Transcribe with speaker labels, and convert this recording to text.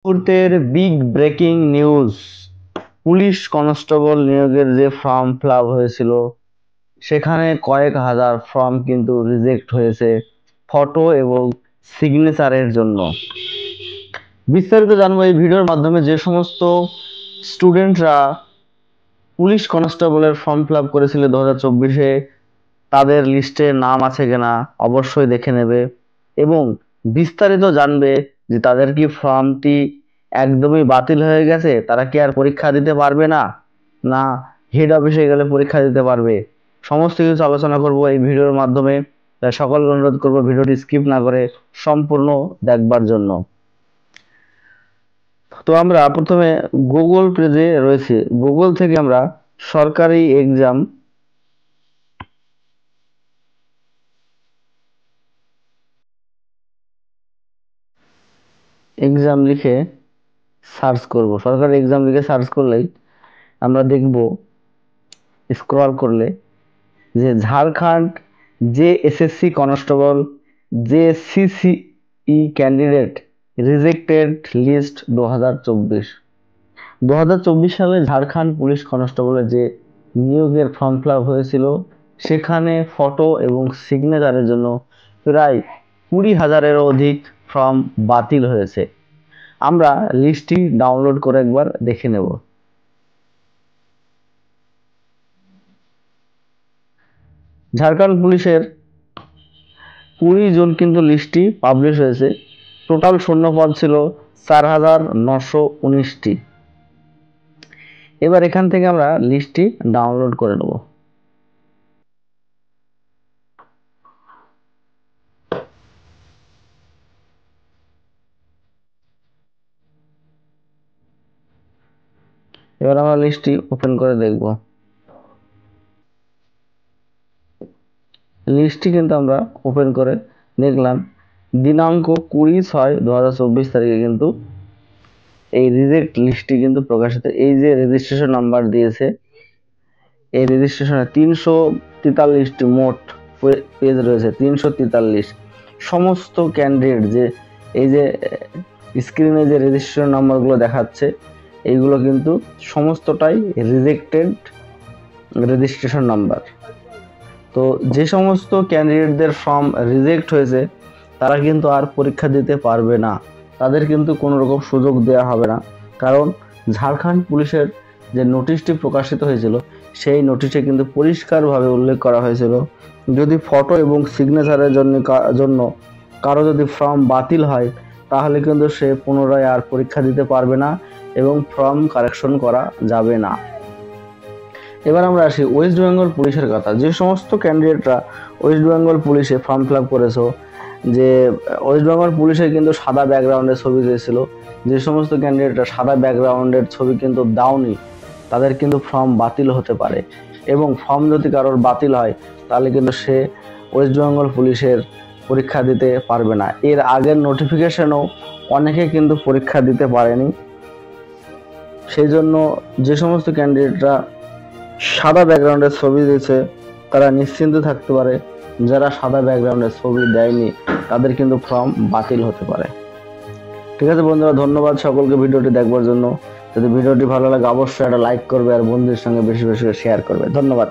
Speaker 1: মুহূর্তের big breaking news, police constable নিয়োগের যে ফর্ম ফিল আপ হয়েছিল সেখানে কয়েক হাজার ফর্ম কিন্তু রিজেক্ট হয়েছে ফটো এবং সিগনেচারের জন্য। বিস্তারিত জানবো এই ভিডিওর মাধ্যমে। যে সমস্ত স্টুডেন্টরা পুলিশ কনস্টেবলের ফর্ম ফিল আপ করেছিল 2024-এ, তাদের লিস্টে নাম আছে কিনা অবশ্যই দেখে নেবে এবং বিস্তারিত জানবে যে তাদের কি ফর্মটি একদমই বাতিল হয়ে গেছে, তারা কি আর পরীক্ষা দিতে পারবে না, না হেড অফিসে গেলে পরীক্ষা দিতে পারবে। সমস্ত কিছু আলোচনা করব এই ভিডিওর মাধ্যমে। তাই সকলকে অনুরোধ করবো ভিডিওটি স্কিপ না করে সম্পূর্ণ দেখবার জন্য। তো আমরা প্রথমে গুগল পেজে রয়েছে, গুগল থেকে আমরা সরকারি এক্সাম লিখে সার্চ করব। সরকারি এক্সাম লিখে সার্চ করলেই আমরা দেখব, স্ক্রল করলে, যে ঝাড়খণ্ড যে এসএসসি কনস্টেবল যে সিসিই ক্যান্ডিডেট রিজেক্টেড লিস্ট 2024 সালে ঝাড়খণ্ড পুলিশ কনস্টেবলের যে নিয়োগের ফর্ম ফিল আপ হয়েছিল সেখানে ফটো এবং সিগনেচারের জন্য প্রায় 20,000-এরও অধিক ফর্ম বাতিল হয়েছে। আমরা লিস্টটি ডাউনলোড করে একবার দেখে নেব। ঝাড়খণ্ড পুলিশের 20 জুন কিন্তু লিস্টটি পাবলিশ হয়েছে। টোটাল শূন্যপদ ছিল 4,919টি। এবার এখান থেকে আমরা লিস্টটি ডাউনলোড করে নেব। এবার আমরা লিস্টটি ওপেন করে দেখব। লিস্টটি কিন্তু আমরা ওপেন করে দেখলাম, দিনাঙ্ক 20/6/2024 তারিখে কিন্তু এই রিজেক্ট লিস্টটি কিন্তু প্রকাশিত। এই যে রেজিস্ট্রেশন নাম্বার দিয়েছে, এই রেজিস্ট্রেশনে 343টি মোট পেজ রয়েছে। 343 সমস্ত ক্যান্ডিডেট, যে এই যে স্ক্রিনে যে রেজিস্ট্রেশন নাম্বারগুলো দেখাচ্ছে, এইগুলো কিন্তু সমস্তটাই রিজেক্টেড রেজিস্ট্রেশন নাম্বার। তো যে সমস্ত ক্যান্ডিডেটদের ফর্ম রিজেক্ট হয়েছে তারা কিন্তু আর পরীক্ষা দিতে পারবে না, তাদের কিন্তু কোনো রকম সুযোগ দেওয়া হবে না। কারণ ঝাড়খণ্ড পুলিশের যে নোটিশটি প্রকাশিত হয়েছিল সেই নোটিশে কিন্তু পরিষ্কারভাবে উল্লেখ করা হয়েছিল, যদি ফটো এবং সিগনেচারের জন্য কারো যদি ফর্ম বাতিল হয় তাহলে কিন্তু সে পুনরায় আর পরীক্ষা দিতে পারবে না এবং ফর্ম কারেকশন করা যাবে না। এবার আমরা আসি ওয়েস্ট বেঙ্গল পুলিশের কথা। যে সমস্ত ক্যান্ডিডেটরা ওয়েস্ট বেঙ্গল পুলিশে ফর্ম ফিল আপ করেছো, যে ওয়েস্ট বেঙ্গল পুলিশে কিন্তু সাদা ব্যাকগ্রাউন্ডের ছবি দিয়েছিল, যে সমস্ত ক্যান্ডিডেটরা সাদা ব্যাকগ্রাউন্ডের ছবি কিন্তু দাওনি তাদের কিন্তু ফর্ম বাতিল হতে পারে। এবং ফর্ম যদি কারোর বাতিল হয় তাহলে কিন্তু সে ওয়েস্ট বেঙ্গল পুলিশের পরীক্ষা দিতে পারবে না। এর আগের নোটিফিকেশনও অনেকে কিন্তু পরীক্ষা দিতে পারেনি। সেই জন্য যে সমস্ত ক্যান্ডিডেটরা সাদা ব্যাকগ্রাউন্ডের ছবি দিয়েছে তারা নিশ্চিন্ত থাকতে পারে, যারা সাদা ব্যাকগ্রাউন্ডের ছবি দেয়নি তাদের কিন্তু ফর্ম বাতিল হতে পারে। ঠিক আছে বন্ধুরা, ধন্যবাদ সকলকে ভিডিওটি দেখবার জন্য। যদি ভিডিওটি ভালো লাগে অবশ্যই একটা লাইক করবে আর বন্ধুদের সঙ্গে বেশি বেশি শেয়ার করবে। ধন্যবাদ।